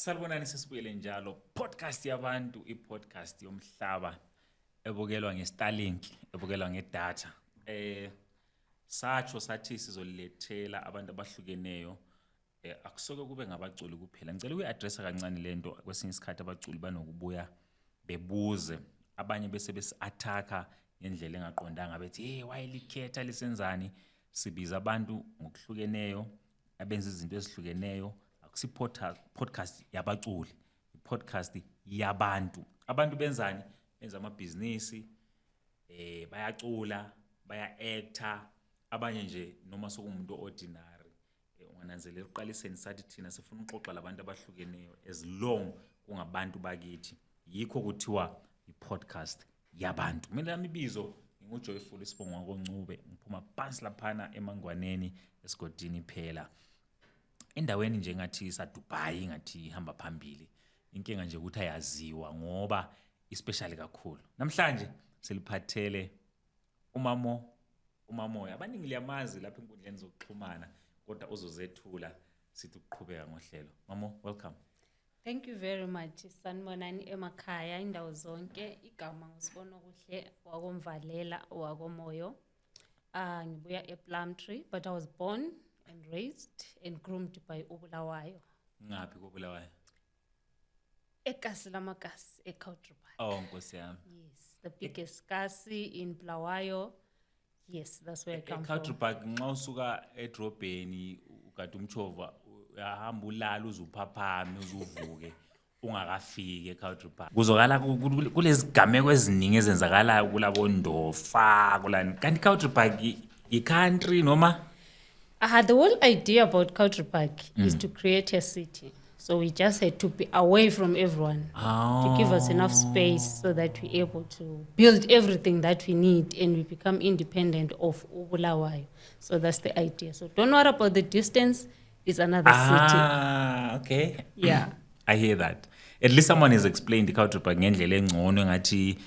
Salibonani sesibuyele njalo podcast Yabantu i-podcast yomhlaba ebukelwa nge-Starlink ebukelwa ngedata sathi sizolethela abantu abahlukeneyo akusoke kube ngabaculi kuphela ngicela ukuyi-addressa kancane lento kwesinye isikhathi abaculi banokubuya bebuze abanye bese besi-attacker ngendlela engaqondanga bethi hey wayelikhetha lisenzani sibiza abantu ngokuhlukeneyo abenza izinto ezihlukeneyo akusi podcast yabaculi podcast yabantu abantu benzani benza amabhizinisi bayacula baya-actor abanye nje noma sokumuntu ordinary ungananzelela uqaliseni sathi thina sifuna ukuxoxa labantu abahlukeneyo as long kungabantu bakithi yikho kuthiwa i-podcast yabantu mina lami ibizo nginguJoyful Sibongwa koNcube ngiphuma phansi laphana emangwaneni esigodini phela endaweni nje ngathi saDubai ngathi ihamba phambili inkinga nje ukuthi ayaziwa ngoba especially kakhulu namhlanje siliphathele umamoya abaningi liyamazi lapha enkundleni zokuxhumana kodwa uzozethula sithi ukuqhubeka ngohlelo mamo welcome. Thank you very much sanibonani emakhaya indawo zonke igama nguSibonokuhle wakomvalela wakomoyo ngibuya ePlumtree but I was born and raised and groomed by Bulawayo. Ngaphi koBulawayo? eKasilamakasi eCountrypark. Oh Nkosi yami. Yes, the biggest kasi in Bulawayo. Yes, that's where I come from. eCountrypark nxa usuka edrobheni ukade umchova uyahamba ulala uzuphaphame uzuvuke ungakafiki eCountrypark. Kuzokala kulezigameko eziningi ezenzakala kulabo ndofa kulani kanti eCountrypark i-country noma The whole idea about Countrypark is to create a city. So we just had to be away from everyone to give us enough space so that we're able to build everything that we need and we become independent of Bulawayo. So that's the idea. So don't worry about the distance. It's another city. Okay. Yeah. I hear that. At least someone has explained the Countrypark ngendlela engcono ngathi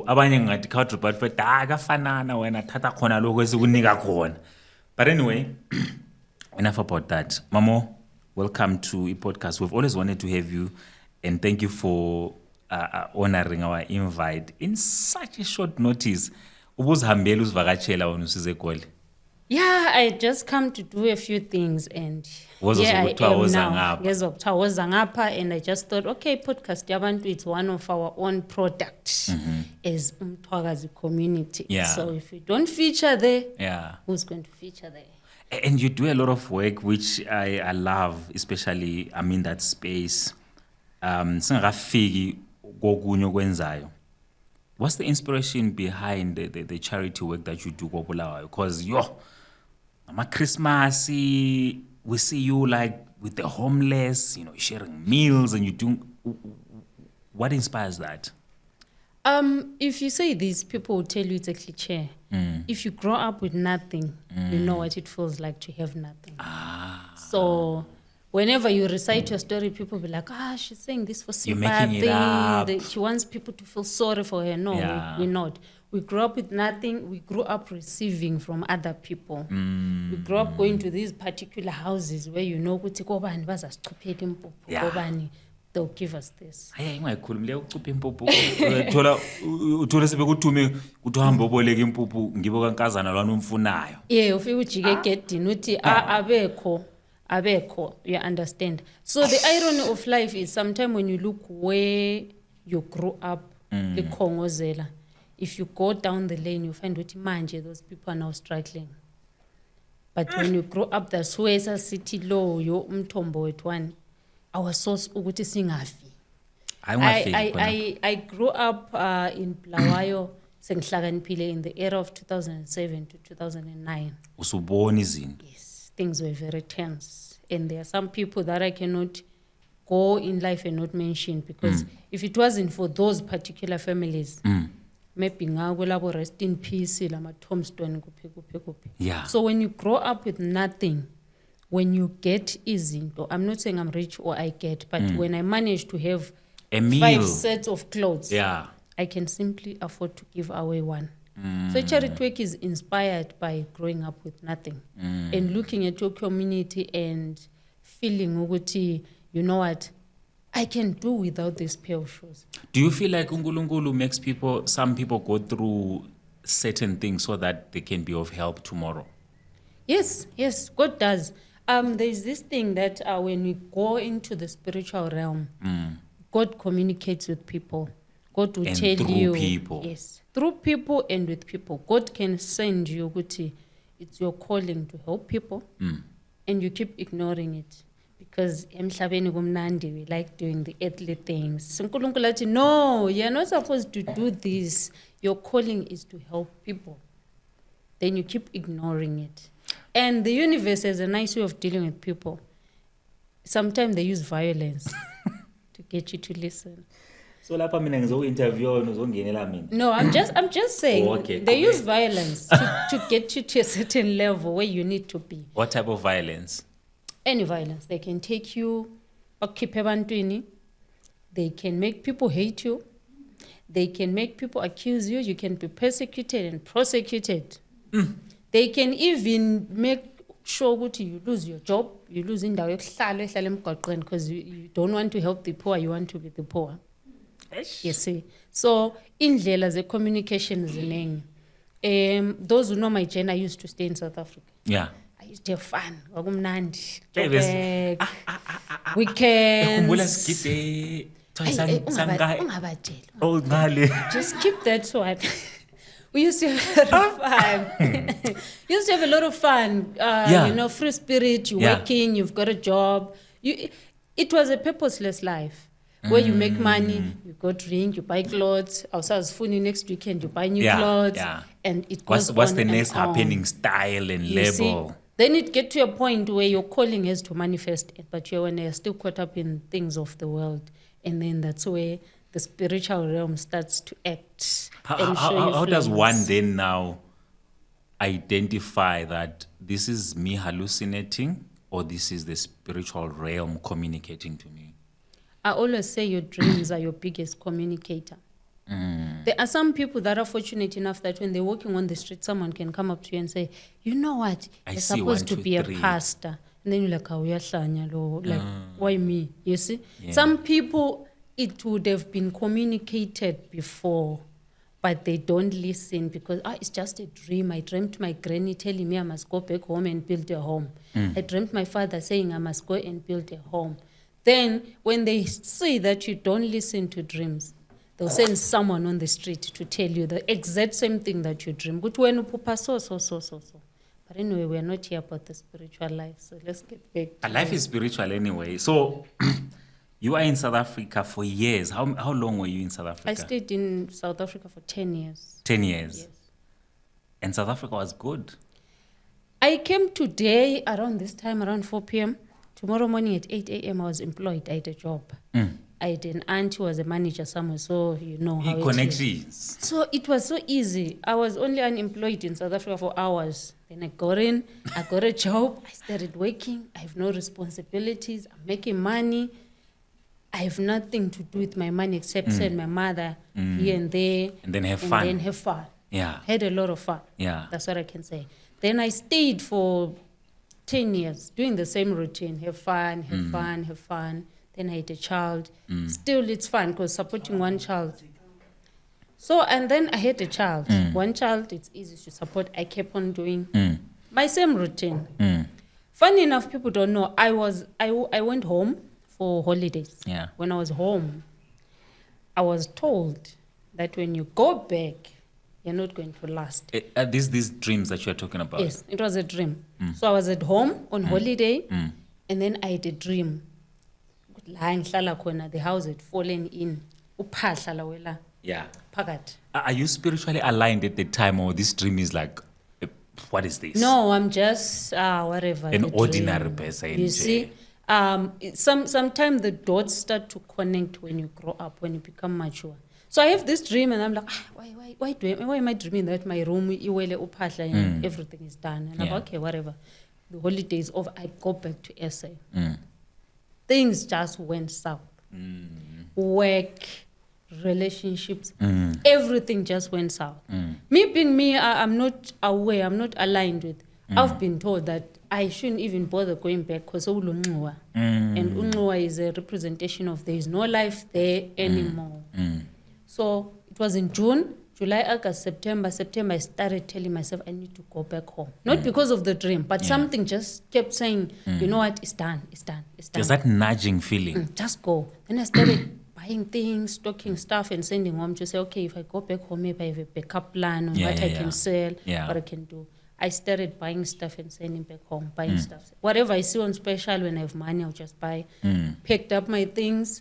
abanye ngathi Countrypark but akafanana wena thatha khona lokho esikunika khona. But anyway, enough about that. Mamo, welcome to a podcast. We've always wanted to have you, and thank you for honoring our invite in such a short notice. Ubuzihambela uzivakatshela wena usize eGoli. Yeah, I just come to do a few things and here I am now. And I just thought, okay, podcast Yabantu, it's one of our own products as Umthwakazi community. Yeah. So if we don't feature there, who's going to feature there? And you do a lot of work, which I love, especially I'm in that space. Singakafiki kokunye okwenzayo. What's the inspiration behind the charity work that you do Bulawayo? Because Christmas, we see you like with the homeless, sharing meals, and you do. What inspires that? If you say this, people will tell you it's a cliche. If you grow up with nothing, you know what it feels like to have nothing. So whenever you recite your story, people will be like, she's saying this for sympathy. You're making it up. She wants people to feel sorry for her. No, we're not. We grew up with nothing. We grew up receiving from other people. We grew up going to these particular houses where they'll give us this. Ungayikhulumile ucupha impuphu uthola sebekuthume kuthi uhamba oboleka impuphu ngibo kankazana lwana umfunayo. Yeah, ufike ujike egedini uthi abekho, you understand. So the irony of life is sometimes when you look where you grew up, the Kongozela, if you go down the lane, you find what manje those people are now struggling. But when you grow up, that's where city low, yo umthombo wethu our source ukuthi singafi. I grew up in Bulawayo sengihlakaniphile in the era of 2007 to 2009. Usubona izinto. Yes, things were very tense and there are some people that I cannot go in life and not mention because if it wasn't for those particular families, maybe ngakho rest in peace lama tombstone kuphi. Yeah. So when you grow up with nothing, when you get izinto, I'm not saying I'm rich or I get, but when I manage to have a meal, 5 sets of clothes, I can simply afford to give away one. So charity work is inspired by growing up with nothing and looking at your community and feeling ukuthi, you know what, I can do without this pair of shoes. Do you feel like uNkulunkulu makes some people go through certain things so that they can be of help tomorrow? Yes, God does. There's this thing that when we go into the spiritual realm, God communicates with people. God will tell you. People. Yes, through people and with people. God can send you, Guti, it's your calling to help people, and you keep ignoring it. Because emhlabeni kumnandi, we like doing the earthly things. uNkulunkulu athi, no, you're not supposed to do this. Your calling is to help people. Then you keep ignoring it. And the universe has a nice way of dealing with people. Sometimes they use violence to get you to listen. So lapha mina ngizoku-interview uzongenela mina. No, I'm just saying Okay, they use violence to get you to a certain level where you need to be. What type of violence? Any violence. They can take you, bakhiphe ebantwini. They can make people hate you. They can make people accuse you. You can be persecuted and prosecuted. They can even make sure that you lose your job, you lose indawo yokuhlala ehlala emgwaqweni because you don't want to help the poor, you want to be the poor. You see. So indlela ze communication ziningi. Those who know my journey, I used to stay in South Africa. Yeah. I used to have fun. Wakumnandi. Hey, Weekends. Just keep that one. We used to have a lot of fun. Used to have a lot of fun. You know, free spirit, you're working, you've got a job. It was a purposeless life where you make money, you go drink, you buy clothes. I was funny next weekend, you buy new clothes. Yeah. And it goes What's on the and next on. happening style and You see? label? Then it get to a point where your calling has to manifest, but you're still caught up in things of the world. And then that's where the spiritual realm starts to act. How does one then now identify that this is me hallucinating or this is the spiritual realm communicating to me? I always say your dreams are your biggest communicator. There are some people that are fortunate enough that when they're walking on the street, someone can come up to you and say, you know what, you're supposed to be a pastor. And then you're like, like, why me? You see? Yeah. Some people, it would have been communicated before, but they don't listen because it's just a dream. I dreamt my granny telling me I must go back home and build a home. I dreamt my father saying I must go and build a home. Then when they see that you don't listen to dreams, they'll send someone on the street to tell you the exact same thing that you dream. But anyway, we're not here about the spiritual life, so let's get back to life is spiritual anyway. So you are in South Africa for years. How long were you in South Africa? I stayed in South Africa for 10 years. 10 years? Yes. And South Africa was good? I came today around this time, around 4 p.m. Tomorrow morning at 8 a.m. I was employed. I had a job. I had an aunt who was a manager somewhere, so you know how connections. So it was so easy. I was only unemployed in South Africa for hours. Then I got in, I got a job, I started working. I have no responsibilities. I'm making money. I have nothing to do with my money except send my mother here and there. And then have fun. And then have fun. Yeah. Had a lot of fun. Yeah. That's what I can say. Then I stayed for 10 years doing the same routine. Have fun, have fun, have fun. Then I had a child. Still, it's fun because supporting one child. So, and then I had a child. One child, it's easy to support. I kept on doing my same routine. Funny enough, people don't know. I went home for holidays. Yeah. When I was home, I was told that when you go back, you're not going to last. These dreams that you're talking about? Yes, it was a dream. So I was at home on holiday, and then I had a dream. The house had fallen in. Yeah. Phakathi. Are you spiritually aligned at the time, or this dream is like, what is this? No, I'm just whatever. An ordinary person. You see, sometimes the dots start to connect when you grow up, when you become mature. So I have this dream, and I'm like, why am I dreaming that my room and everything is done? And I'm like, okay, whatever. The holiday is over. I go back to SA. Things just went south. Work, relationships, everything just went south. Me being me, I'm not aware, I'm not aligned with I've been told that I shouldn't even bother going back because and Unluwa is a representation of there is no life there anymore. So it was in June, July, August, September, I started telling myself I need to go back home. Not because of the dream, but something just kept saying, you know what, it's done. There's that nudging feeling. Just go. Then I started buying things, stocking stuff and sending home to say, okay, if I go back home, maybe I have a backup plan on what I can sell, what I can do. I started buying stuff and sending back home, buying stuff. Whatever I see on special when I have money, I'll just buy. Picked up my things,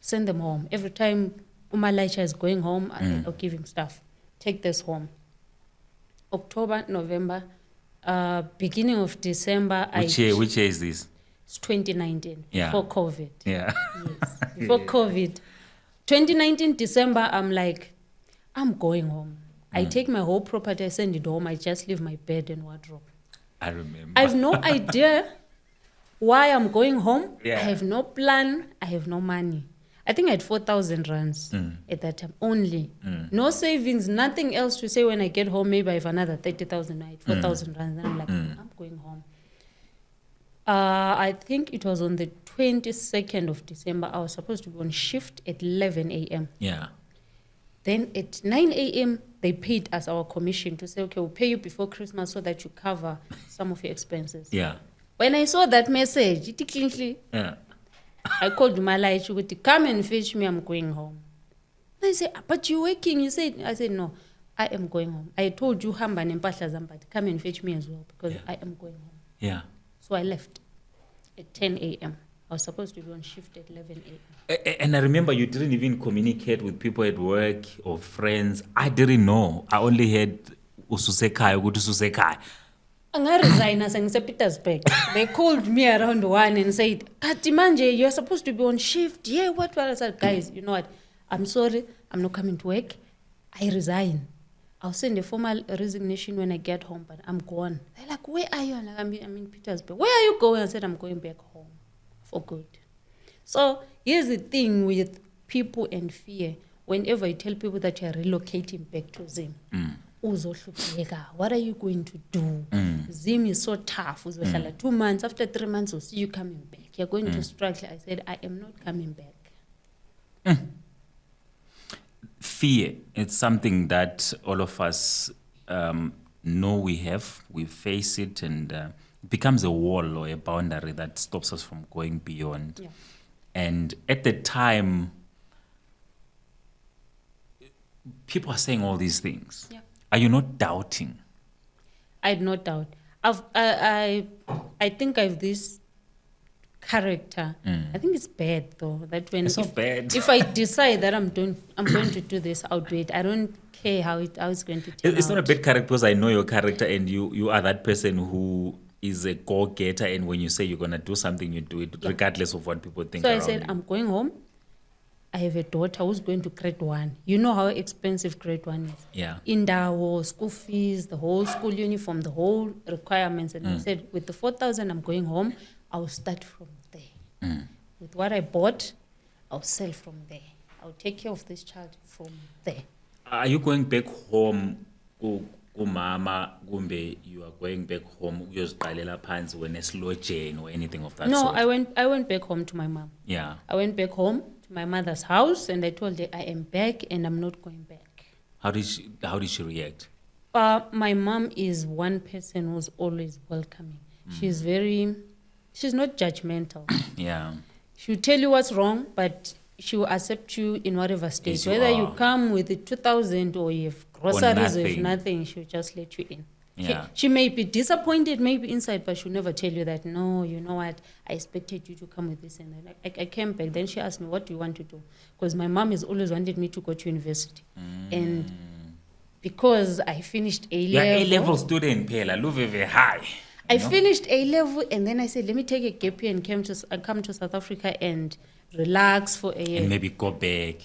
send them home. Every time Umalaisha is going home, I'll give him stuff. Take this home. October, November, beginning of December. Which year is this? It's 2019, before COVID. Yeah. Yes, before COVID. 2019, December, I'm like, I'm going home. I take my whole property, I send it home. I just leave my bed and wardrobe. I remember. I have no idea why I'm going home. Yeah. I have no plan. I have no money. I think I had 4,000 rands at that time only. No savings, nothing else to say when I get home. Maybe I have another 30,000. I had 4,000 rands. And I'm like, I'm going home. I think it was on the 22nd of December. I was supposed to be on shift at 11 a.m. Yeah. Then at 9 a.m., they paid us our commission to say, okay, we'll pay you before Christmas so that you cover some of your expenses. Yeah. When I saw that message, I called Malai, come and fetch me, I'm going home. I said, but you're working. I said, no, I am going home. I told you, Hamba and Mpahla Zambati, come and fetch me as well because I am going home. Yeah. So I left at 10 a.m. I was supposed to be on shift at 11 a.m. And I remember you didn't even communicate with people at work or friends. I didn't know. I only heard Ususekai, Ususekai. I resigned as in Petersburg. They called me around 1 and said, Kati Manje, you're supposed to be on shift. Yeah, what? I said, guys, you know what? I'm sorry. I'm not coming to work. I resign. I'll send a formal resignation when I get home, but I'm gone. They're like, where are you? Like, I'm in Petersburg. Where are you going? I said, I'm going back home for good. So here's the thing with people and fear. Whenever you tell people that you're relocating back to Zim, what are you going to do? Zim is so tough. 2 months, after 3 months, we'll see you coming back. You're going to struggle. I said, I am not coming back. Fear, it's something that all of us know we have. We face it, and it becomes a wall or a boundary that stops us from going beyond. Yeah. And at the time, people are saying all these things. Yeah. Are you not doubting? I had no doubt. I think I have this character. I think it's bad though. That when It's not bad. if I decide that I'm going to do this, I'll do it. I don't care how it's going to turn It's out. not a bad character because I know your character, and you are that person who is a go-getter, and when you say you're going to do something, you do it regardless of what people think So I around said, you. I'm going home. I have a daughter who's going to grade 1. You know how expensive grade 1 is. Yeah. Indawo, school fees, the whole school uniform, the whole requirements. And I said, with the 4,000 I'm going home, I'll start from there. With what I bought, I'll sell from there. I'll take care of this child from there. Are you going back home umama kumbe you are going back home uyoziqalela phansi wena esilojeni or anything of that No, sort? I went back home to my mom. Yeah. I went back home to my mother's house and I told her I am back and I'm not going back. How did she react? My mom is one person who's always welcoming. She's not judgmental. Yeah. She'll tell you what's wrong, but she will accept you in whatever state. Yes, you Whether you are. come with the 2,000 or you have groceries or nothing. nothing, she'll just let you in. Yeah. She may be disappointed, maybe inside, but she'll never tell you that, no, you know what, I expected you to come with this and that. I came back. Then she asked me, what do you want to do? Because my mom has always wanted me to go to university. And because I finished You're A-level. A-level student, Pela, very high. I finished A-level and then I said, let me take a gap year and come to South Africa and relax for a year. And maybe go back.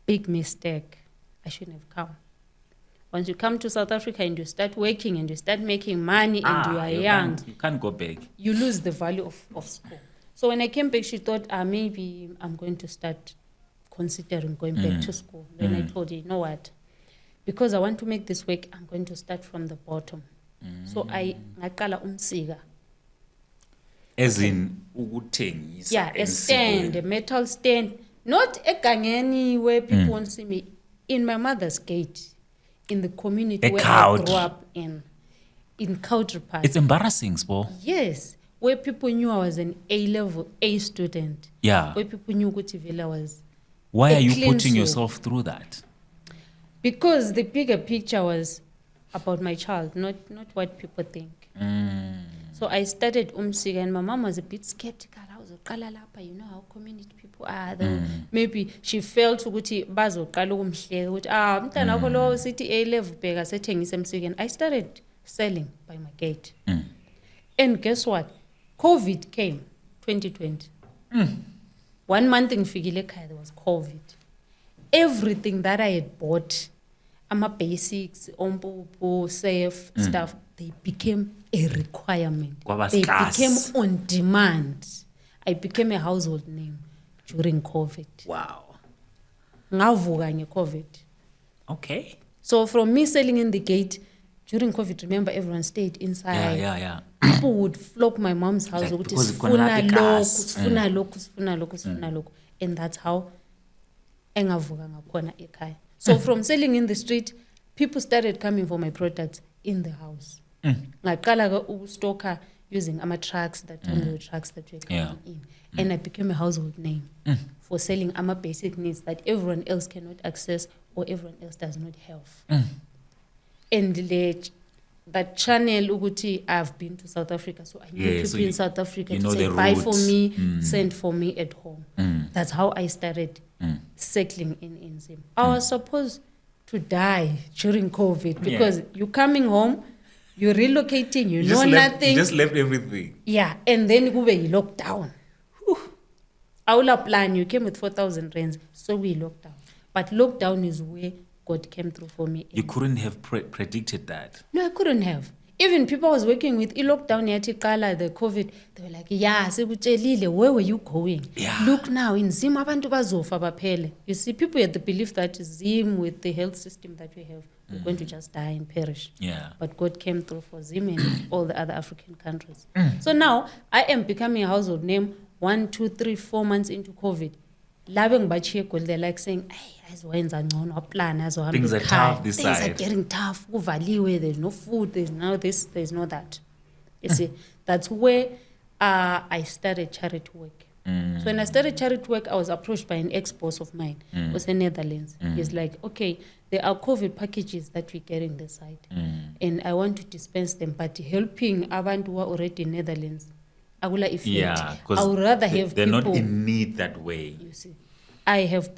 Big mistake. I shouldn't have come. Once you come to South Africa and you start working and you start making money and you are young, You can't go back. you lose the value of school. So when I came back, she thought, maybe I'm going to start considering going back to school. Then I told her, you know what? Because I want to make this work, I'm going to start from the bottom. So I ngaqala umsika. As in ukuthengisa. Yeah, a stand, a metal stand, not egangeni where people won't see me, in my mother's gate, in the community where I grew up in Country Park. It's embarrassing, Spo. Yes, where people knew I was an A-level A student. Yeah. Where people knew Guti Villa was. Why are you putting yourself through that? Because the bigger picture was about my child, not what people think. So I started umsika, and my mom was a bit skeptical. I was you know how community people are. Maybe she felt ukuthi bazoqala ukumhleka ukuthi umntana wakho lo sithi A level bheka sethengisa emsikeni. I started selling by my gate. And guess what? COVID came 2020. 1 month ngifikile ekhaya, there was COVID. Everything that I had bought, ama basics, ompupu, safe stuff, they became a requirement. They became on demand. I became a household name during COVID. Wow. Ngavuka nge-COVID. Okay. So from me selling in the gate, during COVID, remember everyone stayed inside. Yeah. People would flock my mom's house. Like, And that's how engavuka ngakhona ekhaya. So from selling in the street, people started coming for my products in the house. Ngaqala ukustalker using trucks that were coming in. And I became a household name for selling basic needs that everyone else cannot access or everyone else does not have. And that channel uguti, I've been to South Africa, so I know people in South Africa to say buy for me, send for me at home. That's how I started settling in Zim. I was supposed to die during COVID because you're coming home, you're relocating, you know nothing. You just left everything. Yeah, and then you locked down. Our plan, you came with 4,000 rands, so we locked down. But lockdown is where God came through for me. You couldn't have predicted that. No, I couldn't have. Even people I was working with, lockdown, the COVID, they were like, where were you going? Yeah. Look now, in Zim, Yabantu bazofa baphele. You see, people had the belief that Zim, with the health system that we have, we're going to just die and perish. Yeah. But God came through for Zim and all the other African countries. So now, I am becoming a household name 1, 2, 3, 4 months into COVID. They're like saying, things are tough this side. Things are getting tough. There's no food, there's no this, there's no that. You see, that's where I started charity work. So when I started charity work, I was approached by an ex-boss of mine, who was in Netherlands. He's like, okay, there are COVID packages that we get in the site, and I want to dispense them, but helping Abantu who are already in Netherlands, I would rather have they're people, not in need that way. You see, I have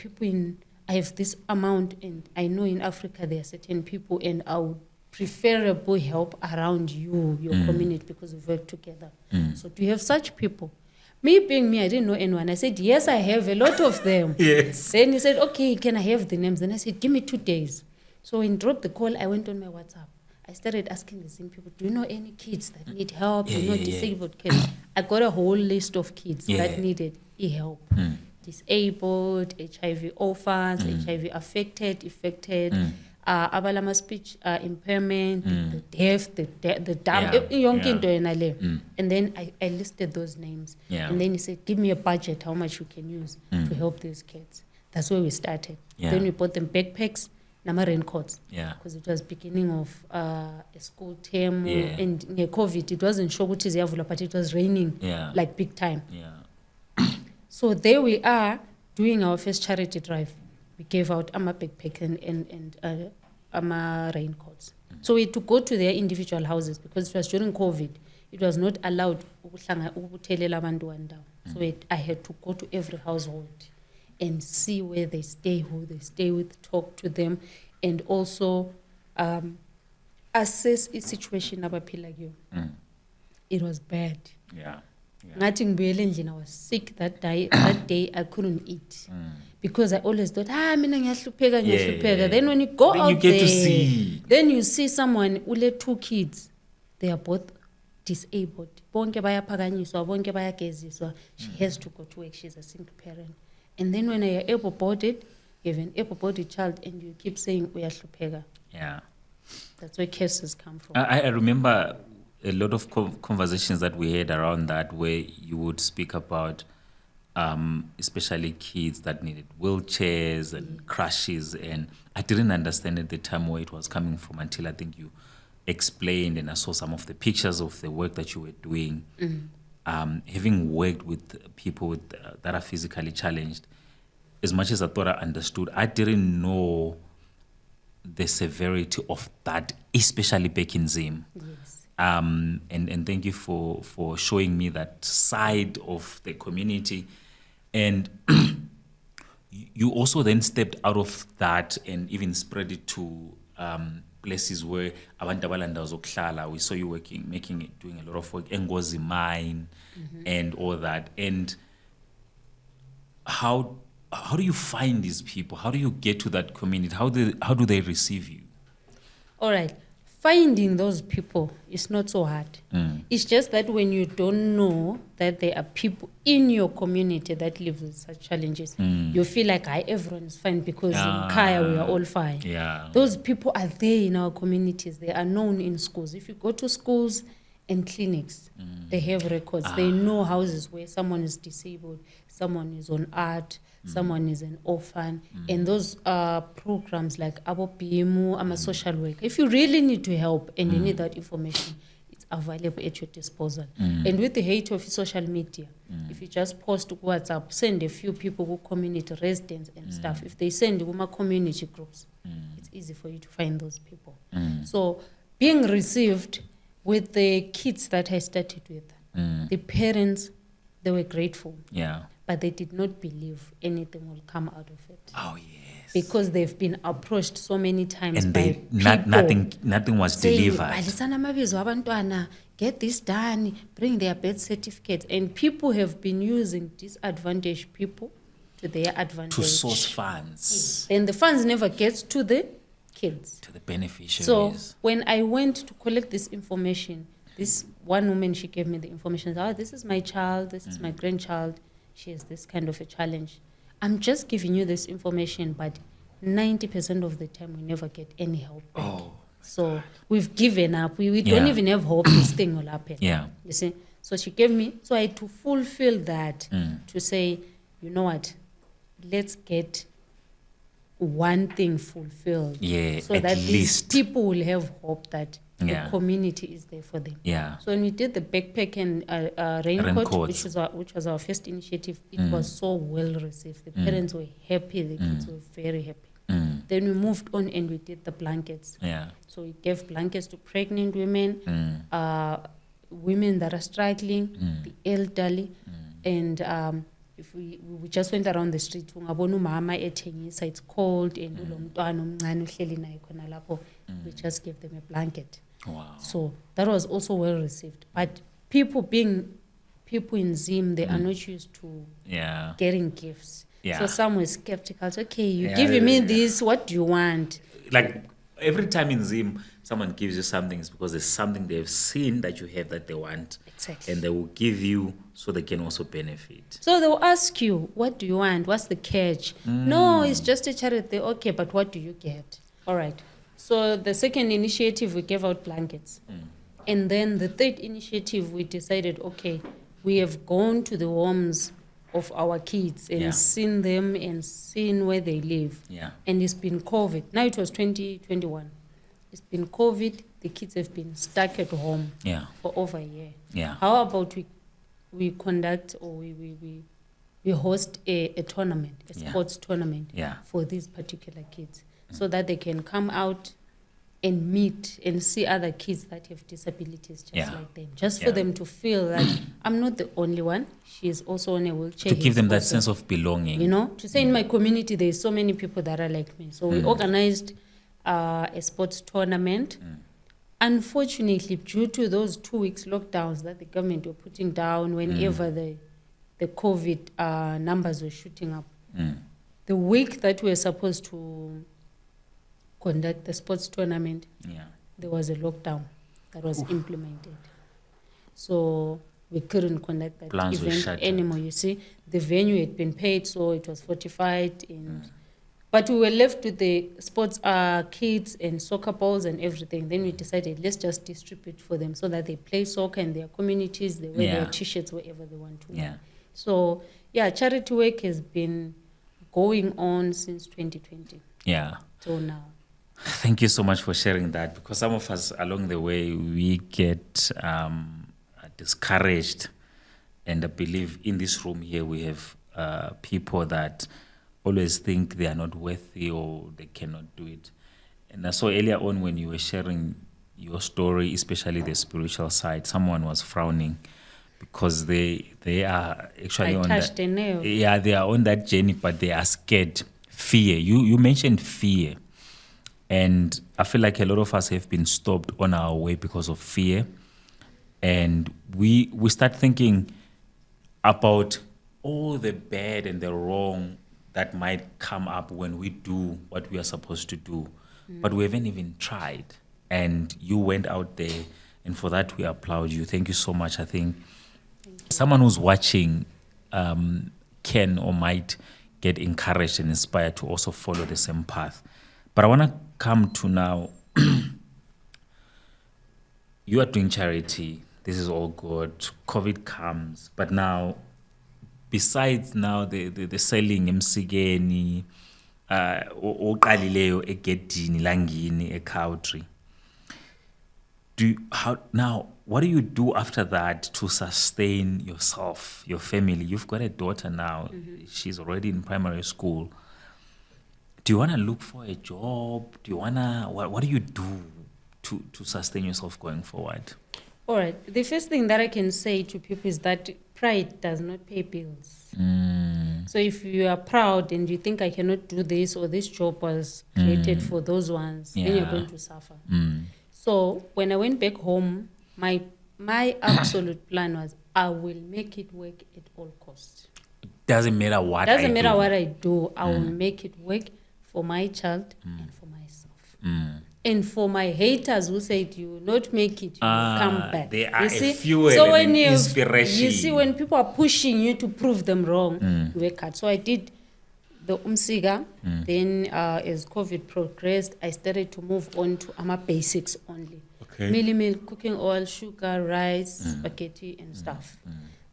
this amount, and I know in Africa there are certain people, and I would preferably help around you, your community, because we work together. So to have such people, me being me, I didn't know anyone. I said, yes, I have a lot of them. Yes. Then he said, okay, can I have the names? Then I said, give me 2 days. So when he dropped the call, I went on my WhatsApp. I started asking the same people, do you know any kids that need help? Disabled kids? I got a whole list of kids that needed help. Disabled, HIV orphans, HIV affected, abalama speech impairment, the deaf, the dumb, and then I listed those names. And then he said, give me a budget, how much you can use to help these kids. That's where we started. Then we bought them backpacks, raincoats, because it was beginning of a school term, and near COVID, it wasn't sure what is yavula, but it was raining like big time. So there we are doing our first charity drive. We gave out backpack and raincoats. So we had to go to their individual houses because it was during COVID. It was not allowed so I had to go to every household and see where they stay, who they stay with, talk to them, and also assess a situation. It was bad. I was sick that day. I couldn't eat because I always thought, Then when you go out you get there, to see. Then you see someone who let 2 kids. They are both disabled. She has to go to work. She's a single parent. And then when you are able-bodied, you have an able-bodied child, and you keep saying, we are hlupeka. That's where cases come from. I remember a lot of conversations that we had around that, where you would speak about especially kids that needed wheelchairs and crutches, and I didn't understand at the time where it was coming from until I think you explained, and I saw some of the pictures of the work that you were doing. Having worked with people with, that are physically challenged, as much as I thought I understood, I didn't know the severity of that, especially back in Zim. Yes. And thank you for showing me that side of the community. And you also then stepped out of that and even spread it to places where abantu abalanda zokuhlala. We saw you doing a lot of work, Ngozi Mine, and all that. And how do you find these people? How do you get to that community? How do they receive you? All right. Finding those people is not so hard. It's just that when you don't know that there are people in your community that live with such challenges, you feel like everyone is fine because in Kaya we are all fine. Yeah. Those people are there in our communities. They are known in schools. If you go to schools and clinics, they have records. They know houses where someone is disabled, someone is on art, someone is an orphan, and those programs like Abo Bimu, I'm a social worker. If you really need to help and you need that information, it's available at your disposal. And with the height of social media, if you just post to WhatsApp, send a few people who community residents and stuff. If they send the community groups, it's easy for you to find those people. So being received with the kids that I started with, the parents, they were grateful. Yeah. But they did not believe anything will come out of it. Oh, yes. Because they've been approached so many times and by nothing was delivered. "Balisana amabizo abantwana, get this done, bring their birth certificates." And people have been using disadvantaged people to their advantage. To source funds. And the funds never gets to the kids. To the beneficiaries. So when I went to collect this information, this one woman, she gave me the information. This is my child, this is my grandchild. She has this kind of a challenge. I'm just giving you this information, but 90% of the time we never get any help back. Oh, so we've given up. We don't even have hope this thing will happen. Yeah. You see? So she gave me, so I had to fulfill that to say, you know what, let's get one thing fulfilled. Yeah, so at that least these people will have hope that the community is there for them. Yeah. So when we did the backpack and raincoat, which was our first initiative, it was so well received. The parents were happy, the kids were very happy. Then we moved on and we did the blankets. Yeah. So we gave blankets to pregnant women, women that are struggling, the elderly, and if we just went around the street, it's cold, and we just gave them a blanket. Wow. So that was also well received. But people in Zim, they are not used to getting gifts. Yeah. So some were skeptical. So, okay, you're giving me this, what do you want? Like every time in Zim, someone gives you something, it's because there's something they've seen that you have that they want. Exactly. And they will give you so they can also benefit. So they'll ask you, what do you want? What's the catch? No, it's just a charity. Okay, but what do you get? All right. So the second initiative, we gave out blankets. And then the third initiative, we decided, okay, we have gone to the homes of our kids and seen them and seen where they live. Yeah. And it's been COVID. Now it was 2021. It's been COVID. The kids have been stuck at home for over a year. Yeah. How about we conduct or we host a tournament, a sports tournament for these particular kids so that they can come out and meet and see other kids that have disabilities just like them. Just for them to feel that I'm not the only one. She is also on a wheelchair. To give them that sense of belonging. You know, to say in my community there's so many people that are like me. So we organized a sports tournament. Unfortunately, due to those 2 weeks lockdowns that the government were putting down whenever the COVID numbers were shooting up, the week that we were supposed to conduct the sports tournament, there was a lockdown that was implemented. So we couldn't conduct that event anymore. You see, the venue had been paid, so it was fortified. But we were left with the sports kits and soccer balls and everything. Then we decided, let's just distribute for them so that they play soccer in their communities, they wear their T-shirts wherever they want to wear. So, yeah, charity work has been going on since 2020. Yeah. Till now. Thank you so much for sharing that, because some of us along the way, we get discouraged. And I believe in this room here, we have people that always think they are not worthy or they cannot do it. And I saw earlier on when you were sharing your story, especially the spiritual side, someone was frowning because they are actually on that. Yeah, they are on that journey, but they are scared. Fear. You mentioned fear. And I feel like a lot of us have been stopped on our way because of fear. And we start thinking about all the bad and the wrong that might come up when we do what we are supposed to do. But we haven't even tried. And you went out there, and for that we applaud you. Thank you so much. I think someone who's watching can or might get encouraged and inspired to also follow the same path. But I want to come to now, you are doing charity. This is all good. COVID comes. But now, besides now the selling emsigeni, oqalileyo egedini langini eCountry, what do you do after that to sustain yourself, your family? You've got a daughter now. She's already in primary school. Do you want to look for a job? Do you want to, what do you do to sustain yourself going forward? All right. The first thing that I can say to people is that pride does not pay bills. So if you are proud and you think I cannot do this, or this job was created for those ones, then you're going to suffer. So when I went back home, my absolute plan was I will make it work at all costs. Doesn't matter what I do. I will make it work for my child and for myself. And for my haters who said you will not make it, you will come back. They are you see? a fuel so and when inspiration. You see, when people are pushing you to prove them wrong, you work hard. So I did the umsiga. Then as COVID progressed, I started to move on to basics only. Okay. Mealy, cooking oil, sugar, rice, spaghetti, and stuff.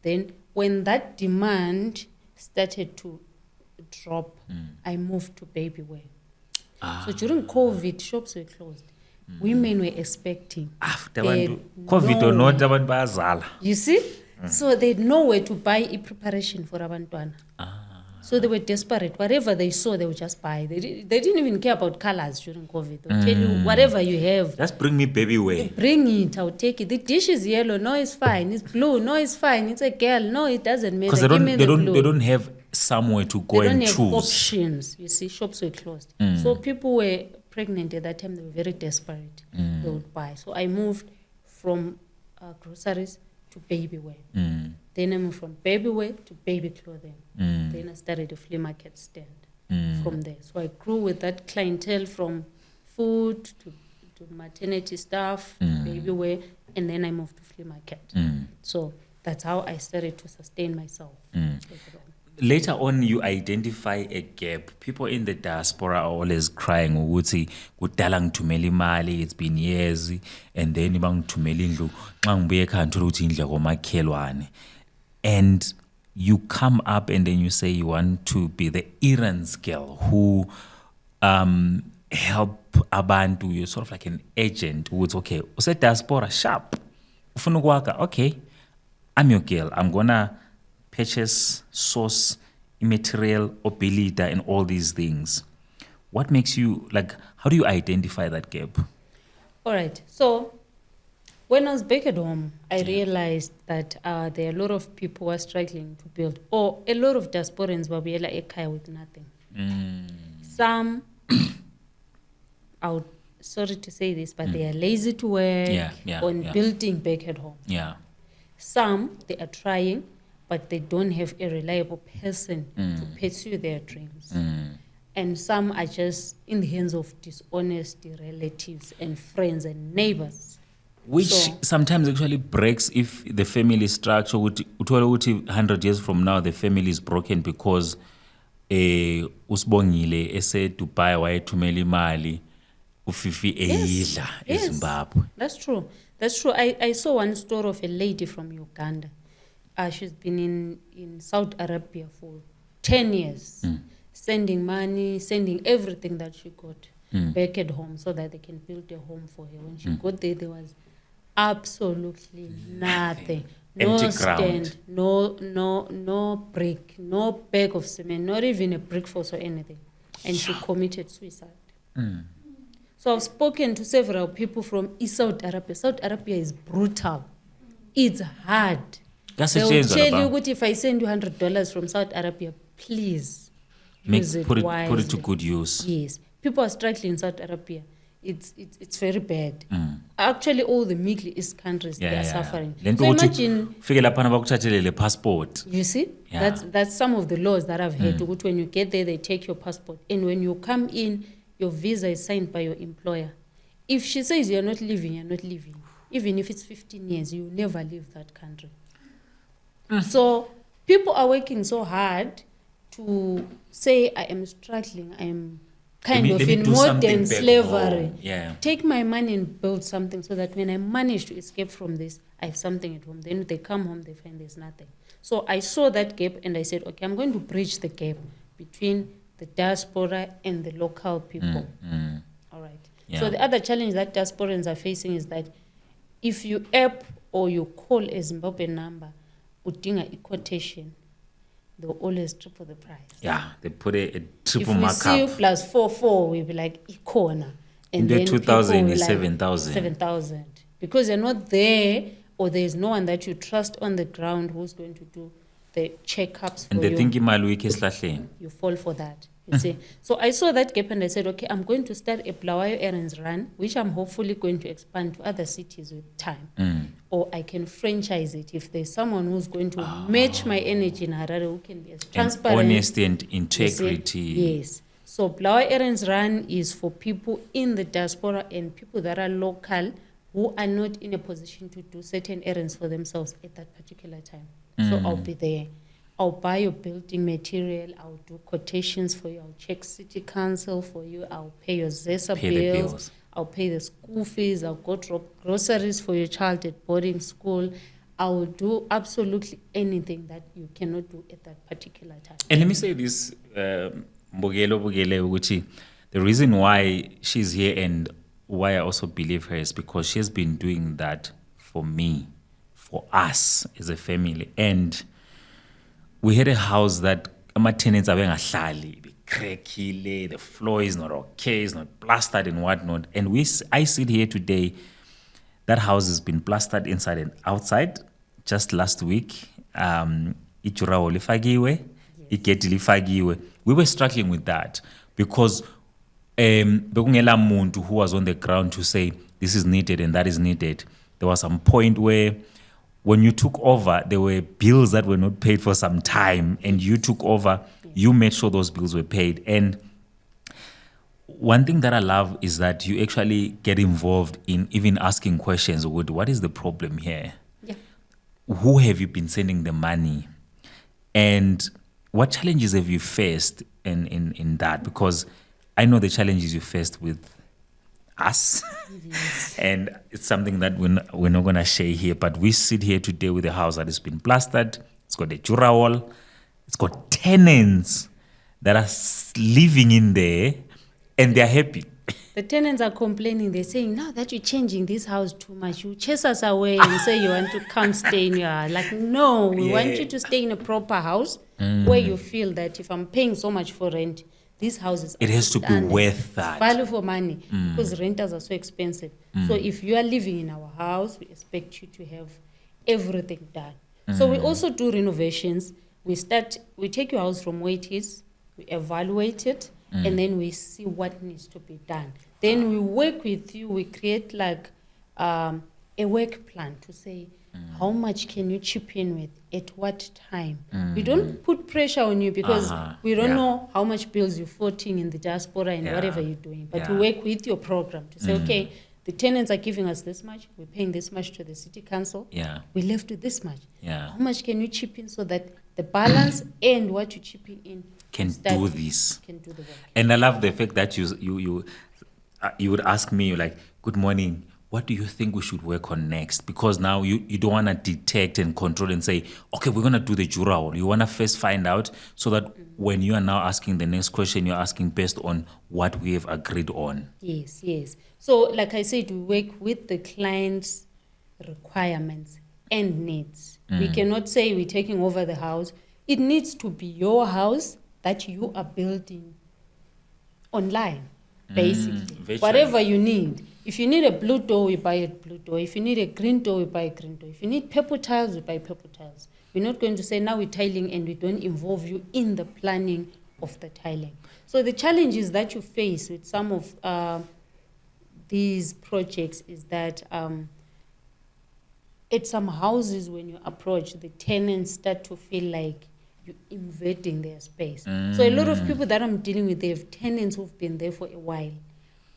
Then when that demand started to drop, I moved to baby wear. So during COVID, shops were closed. Women were expecting. COVID or not, abantu bayazala. You see? So they had nowhere to buy a preparation for abantwana. So they were desperate. Whatever they saw, they would just buy. They didn't even care about colors during COVID. They'll tell you, whatever you have. Just bring me baby wear. Bring it, I'll take it. The dish is yellow. No, it's fine. It's blue. No, it's fine. It's a girl. No, it doesn't matter. Because they don't have somewhere to go and choose. They don't have options. You see, shops were closed. So people were pregnant at that time. They were very desperate. They would buy. So I moved from groceries to baby wear. Then I moved from baby wear to baby clothing. Then I started a flea market stand from there. So I grew with that clientele from food to maternity stuff, baby wear, and then I moved to flea market. So that's how I started to sustain myself. Later on, you identify a gap. People in the diaspora are always crying, ukuthi kudala ngithumela imali, it's been years, and then bangithumela indlu, xa ngibuye ekhaya ngithola ukuthi indlu yakomakhelwane. And you come up and then you say you want to be the errands girl who help abantu. You're sort of like an agent who would, okay, use diaspora, sharp. Ufuna ukwakha, okay, I'm your girl. I'm going to purchase, source, material, obilita, and all these things. What makes you, like, how do you identify that gap? All right. So when I was back at home, I realized that there are a lot of people who are struggling to build, or a lot of diasporans were ekaya with nothing. Some, sorry to say this, but they are lazy to work on building back at home. Some, they are trying, but they don't have a reliable person to pursue their dreams. And some are just in the hands of dishonest relatives and friends and neighbors. Which sometimes actually breaks if the family structure, 100 years from now, the family is broken because usibongile ese Dubai wayethumela imali ufifi eyidla eZimbabwe. That's true. I saw one story of a lady from Uganda. She's been in Saudi Arabia for 10 years, sending money, sending everything that she got back at home so that they can build a home for her. When she got there was absolutely nothing. No Empty stand, ground. no brick, no bag of cement, not even a brickforce or anything. And she committed suicide. So I've spoken to several people from East Saudi Arabia. Saudi Arabia is brutal. It's hard. They will tell you that if I send you $100 from Saudi Arabia, please use it wisely. Put it to good use. Yes. People are struggling in Saudi Arabia. It's very bad. Actually, all the Middle East countries, they are suffering. So imagine, passport. you see, that's some of the laws that I've heard. When you get there, they take your passport. And when you come in, your visa is signed by your employer. If she says you're not leaving, you're not leaving. Even if it's 15 years, you will never leave that country. So people are working so hard to say, I am struggling, I am kind of in modern slavery. Take my money and build something so that when I manage to escape from this, I have something at home. Then when they come home, they find there's nothing. So I saw that gap and I said, okay, I'm going to bridge the gap between the diaspora and the local people. All right. So the other challenge that diasporans are facing is that if you app or you call a Zimbabwean number, udinga a quotation, they'll always triple the price. Yeah, they put a triple markup. If we see you plus 44, we'll be like, Ikona. And in then 2,000 is like 7,000. 7,000. Because you're not there, or there's no one that you trust on the ground who's going to do the checkups for you. And they think You fall for that. You see. So I saw that gap and I said, okay, I'm going to start a BYO Errands run, which I'm hopefully going to expand to other cities with time. Or I can franchise it if there's someone who's going to match my energy in Harare, who can be as transparent. And honesty and integrity. Yes. So BYO Errands run is for people in the diaspora and people that are local who are not in a position to do certain errands for themselves at that particular time. So I'll be there. I'll buy your building material, I'll do quotations for you, I'll check city council for you, I'll pay your ZESA bills, I'll pay the school fees, I'll go drop groceries for your child at boarding school. I will do absolutely anything that you cannot do at that particular time. And let me say this, Mbogelo Uguchi, the reason why she's here and why I also believe her is because she has been doing that for me, for us as a family. And we had a house that my tenants are being cracky, the floor is not okay, it's not plastered and whatnot. And I sit here today, that house has been plastered inside and outside. Just last week, Ichurawo lifagiwe, Igeti lifagiwe. We were struggling with that because bekungela muntu who was on the ground to say this is needed and that is needed. There was some point where when you took over, there were bills that were not paid for some time, and you took over, you made sure those bills were paid. And one thing that I love is that you actually get involved in even asking questions. What is the problem here? Yeah. Who have you been sending the money? And what challenges have you faced in that? Because I know the challenges you faced with us. And it's something that we're not going to share here, but we sit here today with a house that has been plastered. It's got a jura wall. It's got tenants that are living in there and they're happy. The tenants are complaining. They're saying, now that you're changing this house too much, you chase us away and say you want to come stay in your house. Like, no, we want you to stay in a proper house where you feel that if I'm paying so much for rent, this house is... It has to be worth that. Value for money, because renters are so expensive. So if you are living in our house, we expect you to have everything done. So we also do renovations. We take your house from where it is, we evaluate it, and then we see what needs to be done. Then we work with you, we create like a work plan to say, how much can you chip in with, at what time? We don't put pressure on you because we don't know how much bills you're footing in the diaspora and whatever you're doing. But we work with your program to say, okay, the tenants are giving us this much, we're paying this much to the city council, we're left with this much. How much can you chip in so that the balance and what you're chipping in can do this. Can do the work. And I love the fact that you would ask me like, "Good morning. What do you think we should work on next?" Because now you don't want to detect and control and say, "Okay, we're gonna do the jurao." You want to first find out so that when you are now asking the next question, you're asking based on what we have agreed on. Yes. So, like I said, we work with the client's requirements and needs. We cannot say we're taking over the house. It needs to be your house that you are building online, basically. Whatever you need. If you need a blue door, we buy a blue door. If you need a green door, we buy a green door. If you need purple tiles, we buy purple tiles. We're not going to say now we're tiling and we don't involve you in the planning of the tiling. So the challenges that you face with some of these projects is that at some houses, when you approach, the tenants start to feel like you're invading their space. So a lot of people that I'm dealing with, they have tenants who've been there for a while,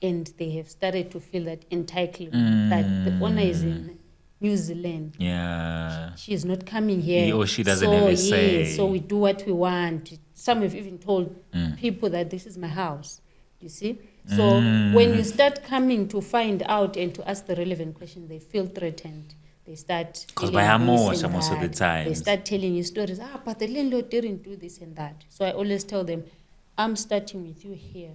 and they have started to feel that entitlement, that the owner is in New Zealand. Yeah. She is not coming here. He or she doesn't have a say. So we do what we want. Some have even told people that this is my house. You see? So when you start coming to find out and to ask the relevant questions, they feel threatened. They start because by most of the time they start telling you stories. But the landlord didn't do this and that. So I always tell them, I'm starting with you here.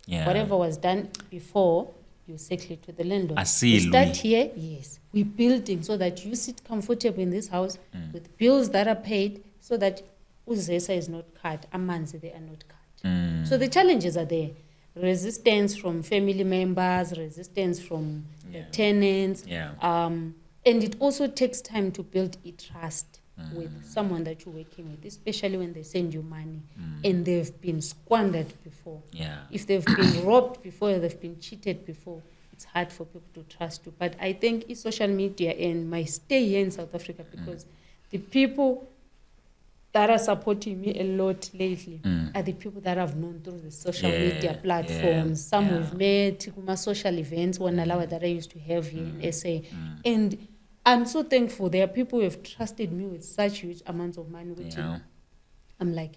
Yeah. Whatever was done before, you settle it with the landlord. I see. We start here, yes. We're building so that you sit comfortable in this house with bills that are paid, so that uzesa is not cut, amanzi they are not cut. So the challenges are there. Resistance from family members, resistance from the tenants. And it also takes time to build a trust with someone that you're working with, especially when they send you money and they've been squandered before. If they've been robbed before, they've been cheated before, it's hard for people to trust you. But I think it's social media and my stay here in South Africa, because the people that are supporting me a lot lately are the people that I've known through the social media platforms. Some we've met, my social events, one alawa that I used to have here in SA. And I'm so thankful. There are people who have trusted me with such huge amounts of money, which I'm like,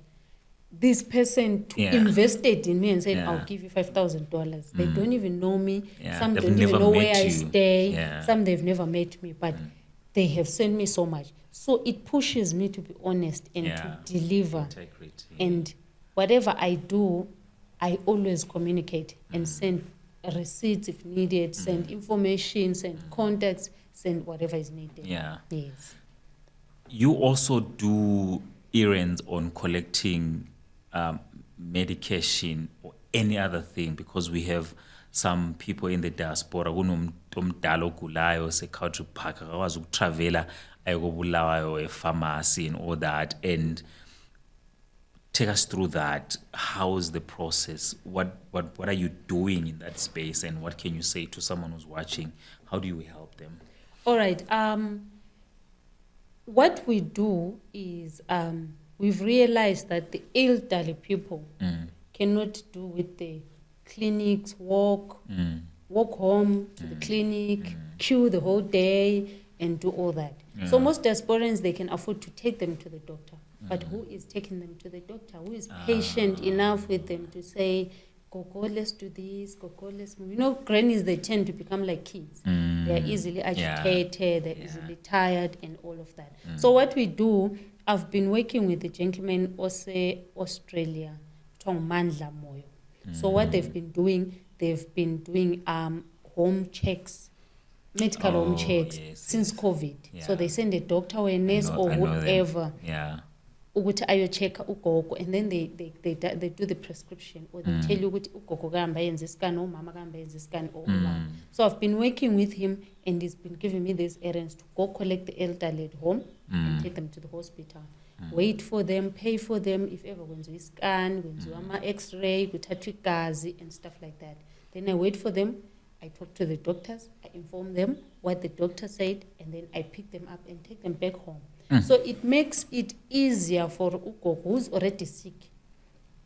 this person invested in me and said, I'll give you $5,000. They don't even know me. Some don't even know where I stay. Some they've never met me, but they have sent me so much. So it pushes me to be honest and to deliver. And whatever I do, I always communicate and send receipts if needed, send information, send contacts, send whatever is needed. Yes. You also do errands on collecting medication or any other thing, because we have some people in the diaspora kunomdala ogulayo se-Country Park akakwazi ukutravela ayekobulawayo pharmacy and all that. And take us through that. How is the process? What are you doing in that space, and what can you say to someone who's watching? How do you help them? All right. What we do is we've realized that the elderly people cannot do with the clinics, walk home to the clinic, queue the whole day, and do all that. So most diasporans, they can afford to take them to the doctor. But who is taking them to the doctor? Who is patient enough with them to say, Gogo, let's do this, Gogo, let's move. You know, grannies, they tend to become like kids. They're easily agitated, they're easily tired, and all of that. So what we do, I've been working with the gentleman Australia, Mandla Moyo. So what they've been doing home checks, medical home checks since COVID. So they send a doctor or a nurse or whoever. Ukuthi ayo-check ugogo, and then they do the prescription, or they tell you ukuthi ugogo kahamba yenza iscan, or mama kahamba yenza iscan, or mama. So I've been working with him, and he's been giving me these errands to go collect the elderly at home and take them to the hospital. Wait for them, pay for them, if ever kwenziwa iscan, kwenziwa ama-x-ray, kuthathwa igazi and stuff like that. Then I wait for them, I talk to the doctors, I inform them what the doctor said, and then I pick them up and take them back home. So it makes it easier for ugogo who's already sick.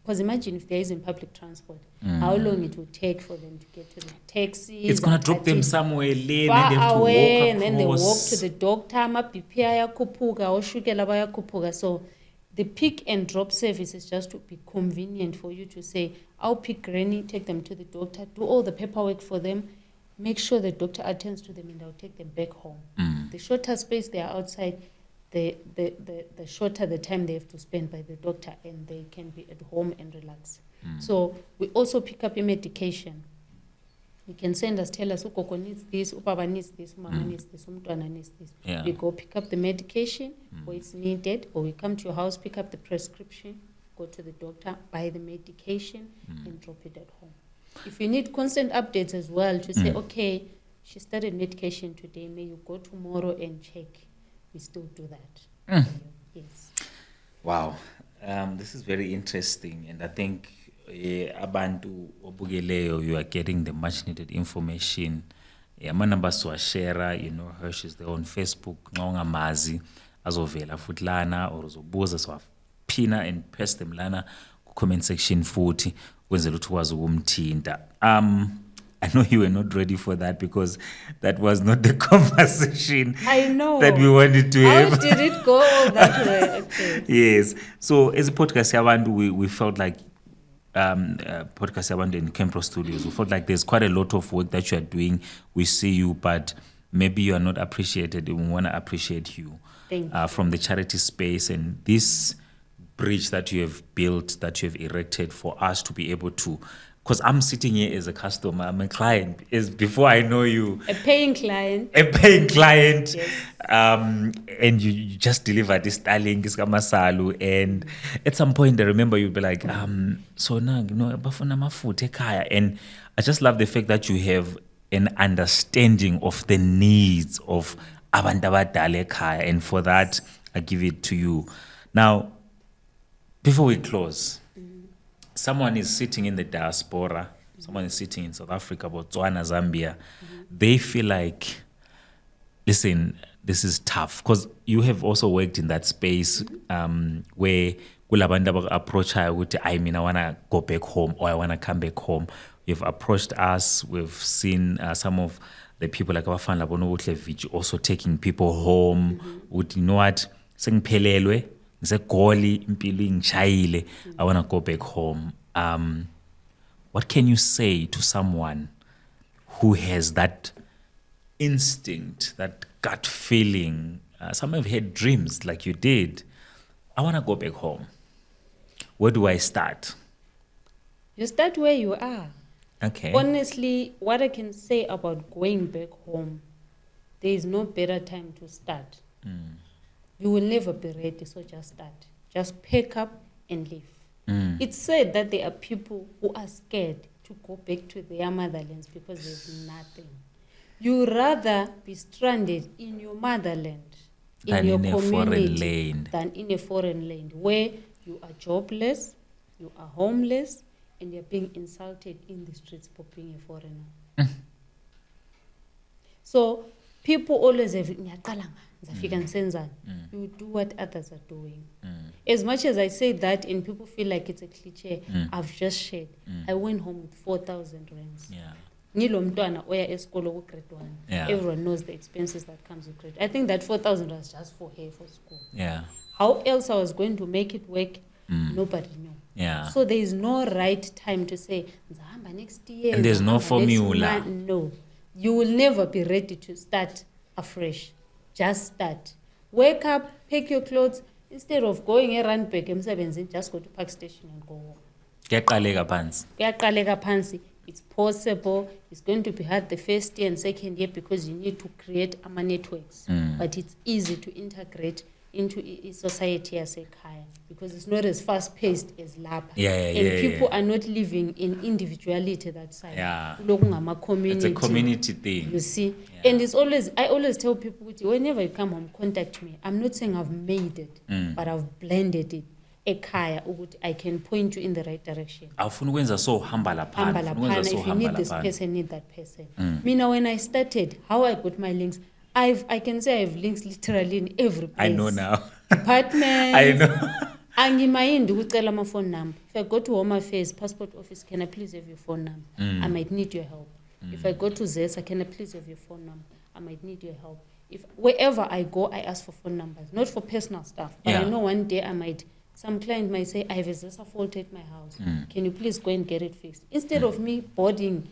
Because imagine if there isn't public transport, how long it would take for them to get to the taxi. It's going to drop them somewhere late, far and they have to away, walk and then they walk across. to the doctor. Ma BP ayakhuphuka, oshukela bayakhuphuka. So The pick and drop service is just to be convenient for you to say, I'll pick Granny, take them to the doctor, do all the paperwork for them, make sure the doctor attends to them, and I'll take them back home. The shorter space they are outside, the shorter the time they have to spend by the doctor, and they can be at home and relax. So we also pick up your medication. You can send us, tell us, Ukoko needs this, Upapa needs this, Mama needs this, Umtwana needs this. Yeah. We go pick up the medication where it's needed, or we come to your house, pick up the prescription, go to the doctor, buy the medication, and drop it at home. If you need constant updates as well, to say, okay, she started medication today, may you go tomorrow and check, we still do that. Yes. Wow. This is very interesting, and I think Abantu obugeleyo, you are getting the much needed information. Amanamba siwashare, you know, her, she's there on Facebook, nxa ungamazi azovela futhi lana or uzobuza siwaphina and press them lana ku comment section futhi ukwenzela ukuthi ukwazi ukumthinta. I know you were not ready for that because that was not the conversation I know that we wanted to have. How did it go all that way? Okay. Yes. So as a podcast Yabantu, we felt like podcast Yabantu in Campro Studios, we felt like there's quite a lot of work that you are doing. We see you, but maybe you are not appreciated, and we want to appreciate you. Thank you. From the charity space and this bridge that you have built, that you have erected for us to be able to, because I'm sitting here as a customer, I'm a client, is before I know you. A paying client. A paying client. Yes. And you just delivered this darling Masalu, and at some point I remember you'd be like, so now, you know, bafuna mafutha ekhaya. And I just love the fact that you have an understanding of the needs of abantu abadala ekhaya, and for that I give it to you. Now, before we close, someone is sitting in the diaspora, someone is sitting in South Africa, Botswana, Zambia. They feel like, listen, this is tough, because you have also worked in that space where kulabanda approach I mean, I want to go back home, or I want to come back home. You've approached us. We've seen some of the people like Sibonokuhle Moyo also taking people home. You know what? Sengiphelelwe, ngisegoli impilo ingishayile, I want to go back home. What can you say to someone who has that instinct, that gut feeling? Some have had dreams like you did. I want to go back home. Where do I start? You start where you are. Okay. Honestly, what I can say about going back home, there is no better time to start. You will never be ready, so just start. Just pick up and leave. It's said that there are people who are scared to go back to their motherlands because there's nothing. You rather be stranded in your motherland, in your community, than in a foreign land where you are jobless, you are homeless, and you're being insulted in the streets for being a foreigner. So people always have, you do what others are doing. As much as I say that and people feel like it's a cliche, I've just shared. I went home with 4,000 rands. Everyone knows the expenses that comes with credit. I think that 4,000 was just for her for school. How else I was going to make it work, nobody knew. So there is no right time to say, next year. And there's no formula. No. You will never be ready to start afresh. Just start. Wake up, pick your clothes. Instead of going errand back, just go to park station and go home. It's possible. It's going to be hard the first year and second year because you need to create networks. But it's easy to integrate into a society as a kaya because it's not as fast-paced as Lapa. And people are not living in individuality that side. It's a community thing. You see? And it's always, I always tell people, whenever you come home, contact me. I'm not saying I've made it, but I've blended it. Ekaya, I can point you in the right direction. If you need this person, need that person. Me now, when I started, how I got my links, I can say I have links literally in every place. I know now. Departments. I know. My phone number. If I go to Home Affairs, Passport Office, can I please have your phone number? I might need your help. If I go to ZESA, can I please have your phone number? I might need your help. If wherever I go, I ask for phone numbers, not for personal stuff. But I know one day I might some client might say, I have a Zesa fault at my house. Can you please go and get it fixed? Instead of me boarding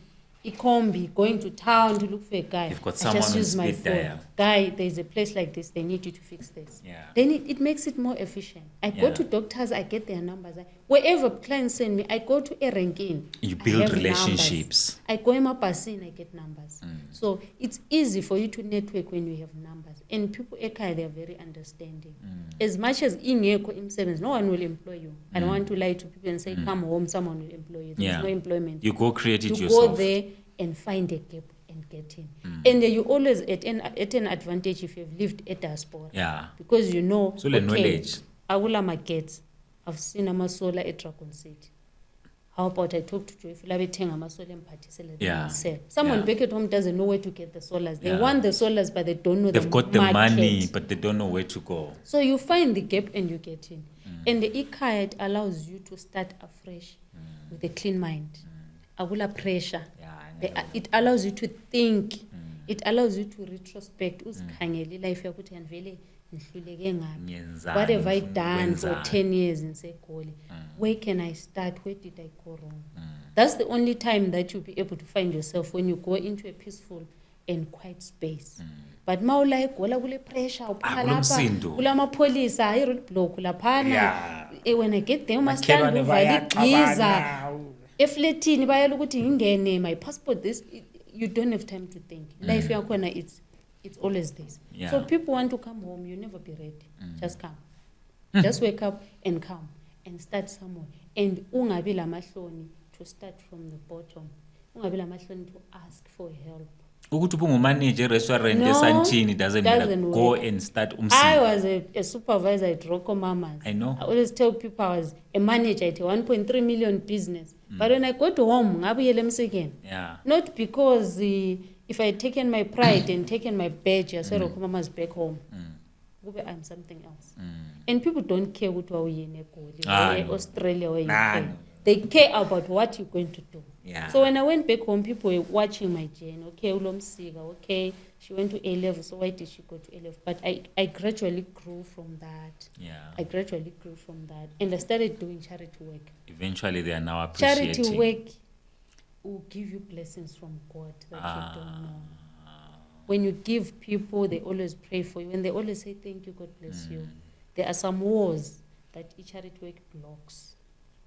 Iqembu, going to town to look for a guy, You've got I someone just on use my speed phone. dial. Guy, there's a place like this, they need you to fix this. Yeah. Then it makes it more efficient. I go to doctors, I get their numbers. Wherever clients send me, I go to Errands. You build relationships. I go in my basin, I get numbers. So it's easy for you to network when you have numbers. And people ekhaya, they are very understanding. As much as no one will employ you. I don't want to lie to people and say, come home, someone will employ you. There's no employment. You go create it you yourself. Go there and find a gap and get in. And you always at an advantage if you've lived at Diaspora. Yeah. Because you know, so knowledge. Agula markets. I've seen a solar at Dragon City. How about I talk to Joy Filabeting a solar party? Someone back at home doesn't know where to get the solars. They want the solars, but they don't know They've got the money, but they don't know where to go. So you find the gap and you get in. And the Iqembu allows you to start afresh with a clean mind. Agula pressure. It allows you to think. It allows you to retrospect. Life what have I done for 10 years in Sekoli? Where can I start? Where did I go wrong? That's the only time that you'll be able to find yourself, when you go into a peaceful and quiet space. But now like kule pressure, kula police, roadblock, when I get there, must stand over my passport, this, you don't have time to think. Life it's always this. So people want to come home, you never be ready. Just come. Just wake up and come and start somewhere. And ungabi la mahloni to start from the bottom. Ungabi la mahloni to ask for help. Manager restaurant doesn't matter. Go and start I was a supervisor at Rocco Mamas. I know. I always tell people I was a manager at a 1.3 million business. But when I go to home, again. Not because if I had taken my pride and taken my badge, I said Rocco Mamas back home. I'm something else. And people don't care what are in Australia or UK. They care about what you're going to do. So when I went back home, people were watching my journey. Okay, she went to A-level, so why did she go to A-level? But I gradually grew from that. I gradually grew from that. And I started doing charity work. Eventually, they are now appreciating. Charity work will give you blessings from God that you don't know. When you give people, they always pray for you. And they always say, thank you, God bless you. There are some wars that each charity work blocks.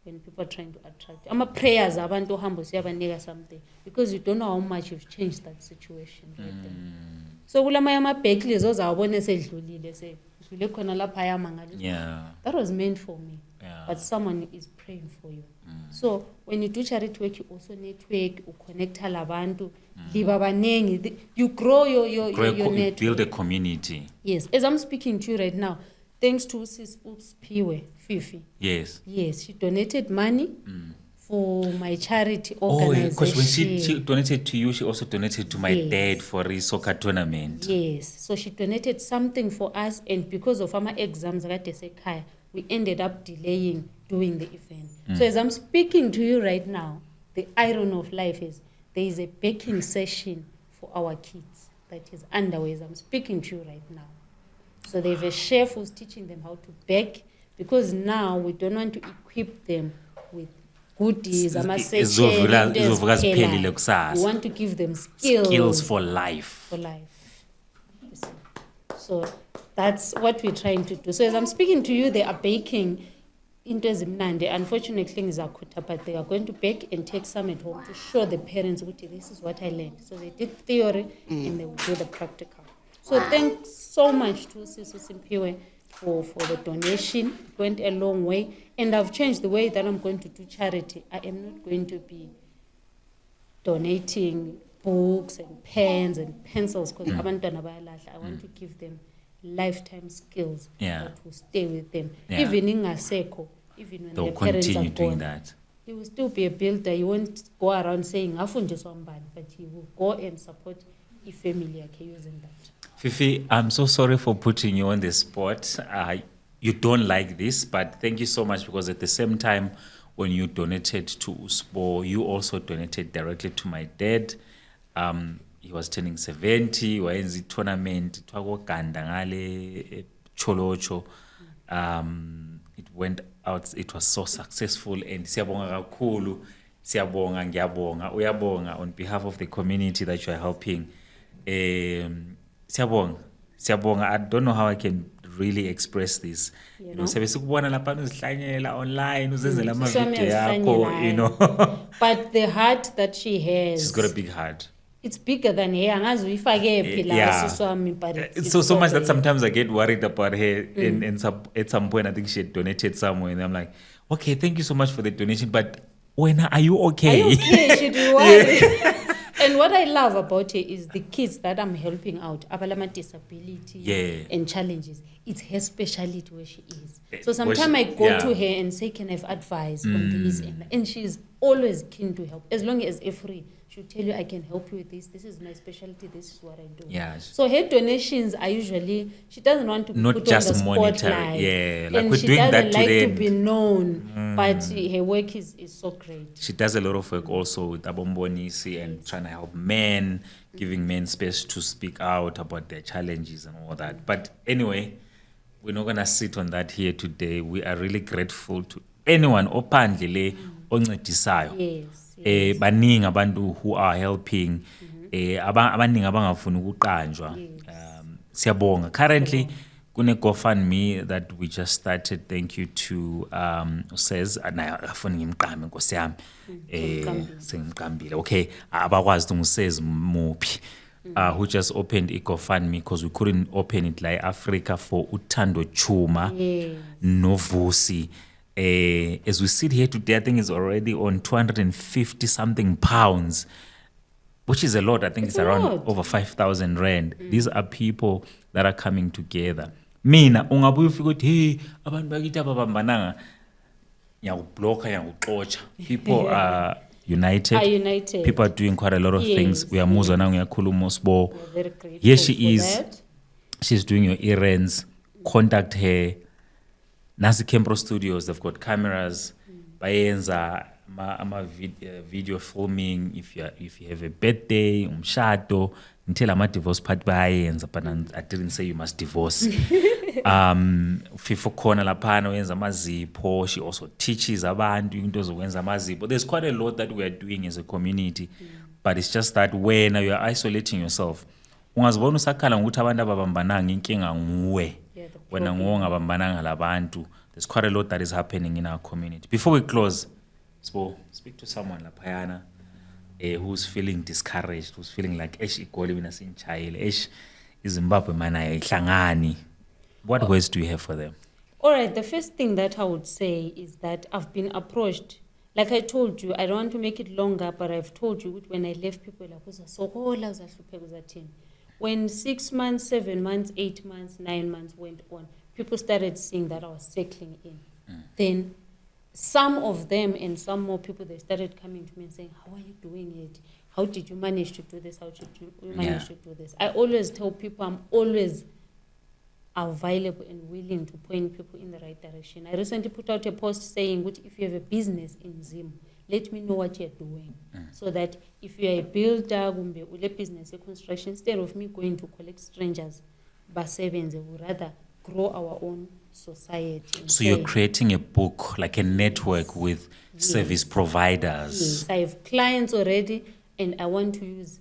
When people are trying to attract you. I'm a prayers, Abantu humble, something. Because you don't know how much you've changed that situation right there. So, that was meant for me. But someone is praying for you. So, when you do charity work, you also network, you connect Abantu, you grow your network. Build a community. Yes. As I'm speaking to you right now, thanks to Sis Piwe, Fifi. Yes, she donated money for my charity organization. Because when she donated to you, she also donated to my dad for his soccer tournament. Yes, so she donated something for us, and because of our exams, we ended up delaying doing the event. So as I'm speaking to you right now, the iron of life is there is a baking session for our kids that is underway as I'm speaking to you right now. So they have a chef who's teaching them how to bake, because now we don't want to equip them with goodies. We want to give them skills for life. So that's what we're trying to do. So as I'm speaking to you, they are baking into Zimnande. Unfortunately, but they are going to bake and take some at home to show the parents, this is what I learned. So they did theory and they will do the practical. So thanks so much to Sisu Simpiwe for the donation. It went a long way. And I've changed the way that I'm going to do charity. I am not going to be donating books and pens and pencils because I want to give them lifetime skills that will stay with them. Even in Aseko, even when their parents are gone. That. He will still be a builder. He won't go around saying, but he will go and support a family using that. Fifi, I'm so sorry for putting you on the spot. You don't like this, but thank you so much, because at the same time, when you donated to USPO, you also donated directly to my dad. He was turning 70, was in the tournament, Cholocho. it went out, it was so successful, and siyabonga kakhulu, siyabonga, ngiyabonga, uyabonga on behalf of the community that you are helping. Siyabonga, I don't know how I can really express this. You know, sebesikubona lapha uzihlanyela online, uzenzela ama video yakho, you know. But the heart that she has, she's got a big heart. It's bigger than her. Angazi uyifake phi la siswami, but it's so much that sometimes I get worried about her. And at some point, I think she had donated somewhere, and I'm like, okay, thank you so much for the donation, but when are you okay? Are you okay? Should we worry? And what I love about her is the kids that I'm helping out, abalama disability and challenges. It's her specialty where she is. So sometimes I go to her and say, can I have advice on this? And she's always keen to help. As long as if free, she'll tell you, I can help you with this. This is my specialty. This is what I do. Yeah. So her donations are usually, she doesn't want to be put just on the spotlight. monetary. Yeah, like and we're she doing doesn't that like today. to be known, but her work is so great. She does a lot of work also with Abombonisi and trying to help men, giving men space to speak out about their challenges and all that. But anyway, we're not going to sit on that here today. We are really grateful to anyone opandle oncedisayo. Yes. Baningi abantu who are helping. Abaningi abangafuni ukuqanjwa. Siyabonga. Currently kune GoFundMe that we just started. Thank you to says afuni ngimqame Nkosi yami. Sengimqambile. Okay, abakwazi ungisays muphi. Who just opened GoFundMe because we couldn't open it like Africa for Uthando Chuma, Novusi. As we sit here today, I think it's already on 250 something pounds, which is a lot. I think it's around over 5,000 rand. These are people that are coming together. Mina, ungabuya ufika uthi, hey, abantu bakithi ababambananga, ngiyakubloka, ngiyakuxotsha. People are united. People are doing quite a lot of things. We are muzwa na ngiyakhuluma uSibo. Here she is. She's doing your errands. Contact her. Nasi Campro Studios, they've got cameras. Bayenza video filming. If you have a birthday, umshado, until I'm a divorce party bayenza, but I didn't say you must divorce. Fifo khona laphana wenza amazipho. She also teaches abantu into zokwenza amazipho. There's quite a lot that we are doing as a community, but it's just that when you are isolating yourself, ungazibona usakhala ngokuthi abantu ababambananga inkinga nguwe. Wena nguwe ongabambananga labantu. There's quite a lot that is happening in our community. Before we close, speak to someone laphayana who's feeling discouraged, who's feeling like igoli mina sinchayile, iZimbabwe mana ayihlangani. What words do you have for them? All right, the first thing that I would say is that I've been approached. Like I told you, I don't want to make it longer, but I've told you when I left, people like, when 6 months, 7 months, 8 months, 9 months went on, people started seeing that I was settling in. Then some of them and some more people, they started coming to me and saying, how are you doing it? How did you manage to do this? How did you manage to do this? I always tell people I'm always available and willing to point people in the right direction. I recently put out a post saying, if you have a business in Zim, let me know what you're doing. So that if you're a builder, a business, a construction, instead of me going to collect strangers, we would rather grow our own society. So you're creating a book, like a network with service providers. Yes, I have clients already, and I want to use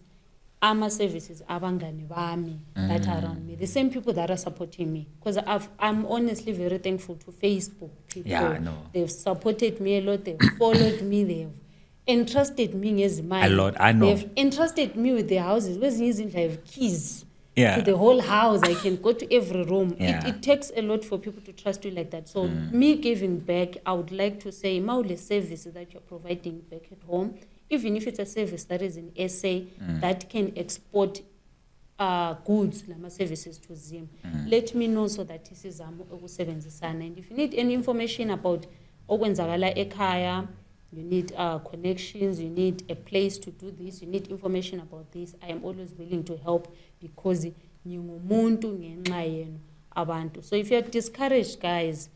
AMA services, abangani bami that are around me, the same people that are supporting me. Because I'm honestly very thankful to Facebook people. Yeah, I know. They've supported me a lot. They've followed me. They've entrusted me as mine. A lot, I know. They've entrusted me with their houses. Where's using I have keys to the whole house. I can go to every room. It takes a lot for people to trust you like that. So me giving back, I would like to say, Maule services that you're providing back at home, even if it's a service that is in SA that can export goods, lama services to Zim, let me know so that this is ukusebenzisana. And if you need any information about okwenzakala ekhaya, you need connections, you need a place to do this, you need information about this, I am always willing to help because ningumuntu ngenxa yenu abantu. So if you're discouraged, guys,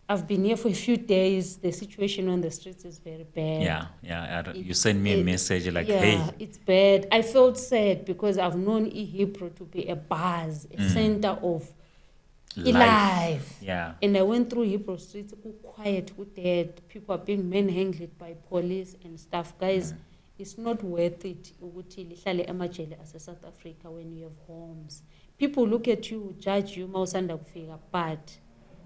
I've been here for a few days. The situation on the streets is very bad. You send me a message like, hey. It's bad. I felt sad because I've known Hebrew to be a buzz, a center of Live. Yeah. And I went through Hebrew streets, quiet, dead. People are being manhandled by police and stuff. Guys, it's not worth it ukuthi lihlale emajele ase South Africa when you have homes. People look at you, judge you, mawusanda kufika, but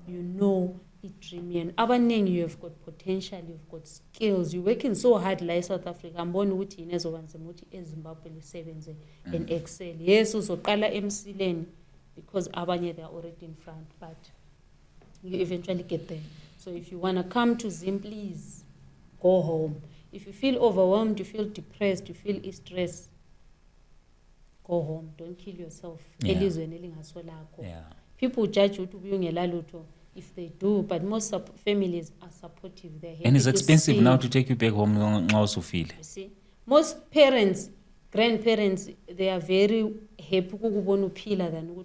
you know it dreaming. Abaningi, you have got potential, you've got skills. You're working so hard like South Africa. Amboni ukuthi inezobanzima ukuthi eZimbabwe lisebenze and excel. Yes, uzoqala emsileni because abanye they are already in front, but you eventually get there. So if you want to come to Zim, please go home. If you feel overwhelmed, you feel depressed, you feel stressed, go home. Don't kill yourself. Yeah. Yeah. People judge you to be lutho if they do, but most families are supportive. And it's expensive now to take you back home. Also feel. You see, most parents, grandparents, they are very happy than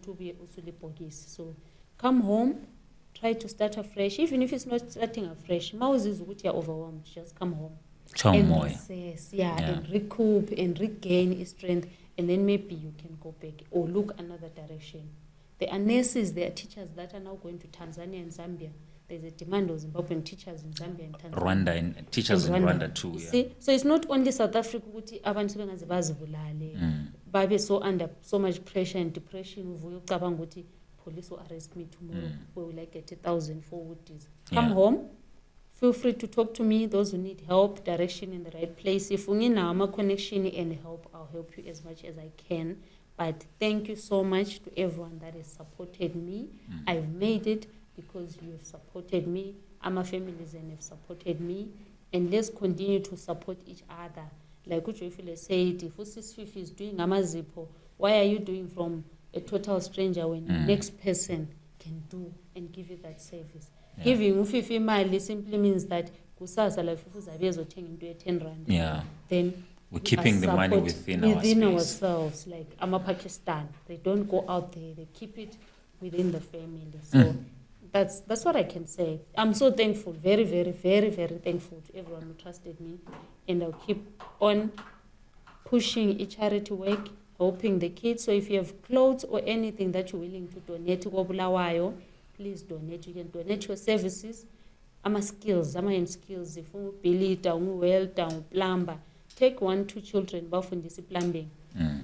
so come home, try to start afresh. Even if it's not starting afresh, mouse is you're overwhelmed, just come home and assess, and recoup and regain strength, and then maybe you can go back or look another direction. There are nurses, there are teachers that are now going to Tanzania and Zambia. There's a demand of Zimbabwean teachers in Zambia and Tanzania. Rwanda and teachers in Rwanda too. Yeah. See, so it's not only South Africa. Abantu bengaze bazibulale, babe so under so much pressure and depression. Police will arrest me tomorrow. Where will I get 1,000 for this? Come home. Feel free to talk to me. Those who need help, direction in the right place. If you need a connection and help, I'll help you as much as I can. But thank you so much to everyone that has supported me. I've made it because you have supported me. Our families and have supported me. And let's continue to support each other. Like Ujoyfile said, if Swift is doing Amazipo, why are you doing from a total stranger when the next person can do and give you that service? Giving Ufifi Mali simply means that kusasa la fufu zabezo into 10 rand. Yeah. Then we're keeping the money within our space. Ourselves, like I'm a Pakistan. They don't go out there, they keep it within the family. So that's what I can say. I'm so thankful, very, very, very, very thankful to everyone who trusted me. And I'll keep on pushing charity work, helping the kids. So if you have clothes or anything that you're willing to donate to Bulawayo, please donate. You can donate your services. I'm in skills. If you build down, welder, plumber, take 1-2 children, bafundise plumbing,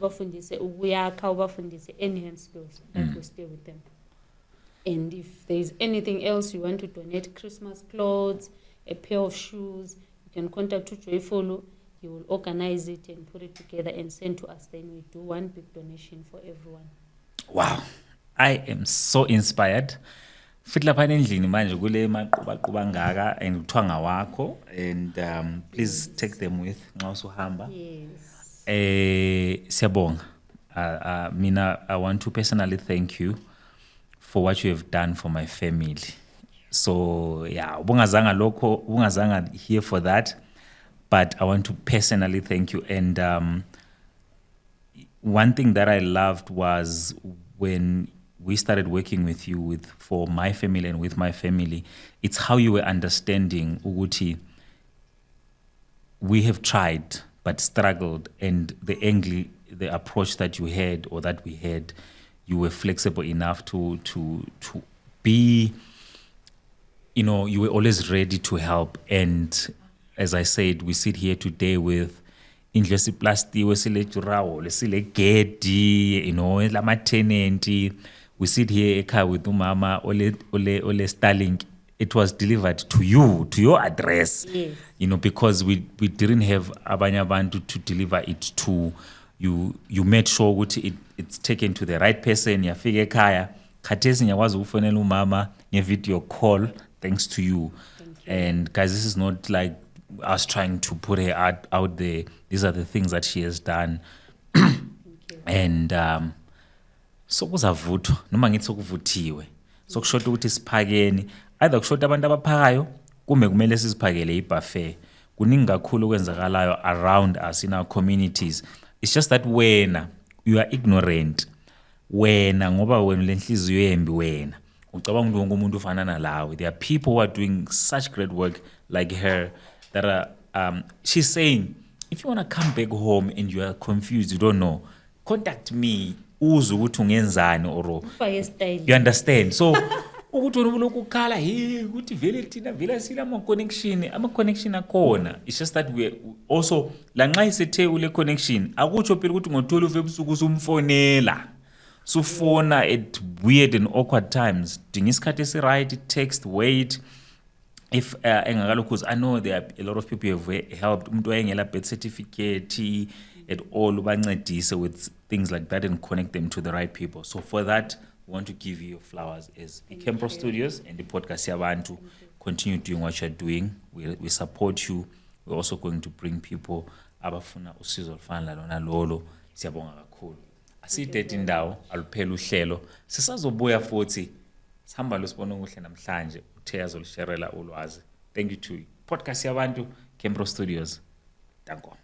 bafundise ukuyakha, bafundise enhanced skills, that will stay with them. And if there's anything else you want to donate, Christmas clothes, a pair of shoes, you can contact Ujoyfolo. He will organize it and put it together and send to us. Then we do one big donation for everyone. Wow, I am so inspired. Fit lapha endlini manje kule maqhuba ngaka and uthwanga wakho, and please take them with nxa usuhamba. Yes. Siyabonga. Mina, I want to personally thank you for what you have done for my family. So yeah, ubungazanga here for that, but I want to personally thank you. And one thing that I loved was when we started working with you for my family and with my family, it's how you were understanding Uguti. We have tried but struggled, and the approach that you had or that we had, you were flexible enough to be, you were always ready to help. And as I said, we sit here today with indlesi plasti wesile jurawo lesile gedi, lama tenanti. We sit here with umama ole Starlink. It was delivered to you, to your address. Yes. Because we didn't have abanye abantu to deliver it to you. You made sure it's taken to the right person. Yafike ekhaya. Khathesi ngiyakwazi ukufonela umama nge-video call thanks to you. Thank you. And guys, this is not like us trying to put her out there. These are the things that she has done. And so kuzavuthwa noma ngithi sokuvuthiwe sokushoda ukuthi siphakeni, either kushoda abantu abaphakayo kumbe kumele siziphakele ibuffet. Kuningi kakhulu okwenzakalayo around us in our communities. It's just that wena you are ignorant. Wena ngoba wena lenhliziyo yembi wena ucabanga ukuthi wonke umuntu ufana nalawe. There are people who are doing such great work like her that are she's saying, if you want to come back home and you are confused, you don't know, contact me. uzwe ukuthi ungenzani or Ufake style. you understand so ukuthi wena ulokhu ukhala hey ukuthi vele thina vele sila ama-connection akhona it's just that we also lanxa isethe ule connection akutsho phela ukuthi ngo-12 ebusuku usumfonela sufona at weird and awkward times dinga isikhathi esi-right text wait if engakalokhu I know there are a lot of people who have helped umuntu wayengela birth certificate at all ubancedise with things like that and connect them to the right people so for that we want to give you your flowers as Campro Studios and the podcast Yabantu. Continue doing what you're doing. We support you. We're also going to bring people abafuna usizo olufana lona lolo. Siyabonga kakhulu. Asithethe indawo aluphela uhlelo. Sisazobuya futhi sihamba lo Sibonokuhle namhlanje uthe yazolsharela ulwazi. Thank you to podcast Yabantu Campro Studios. Danko.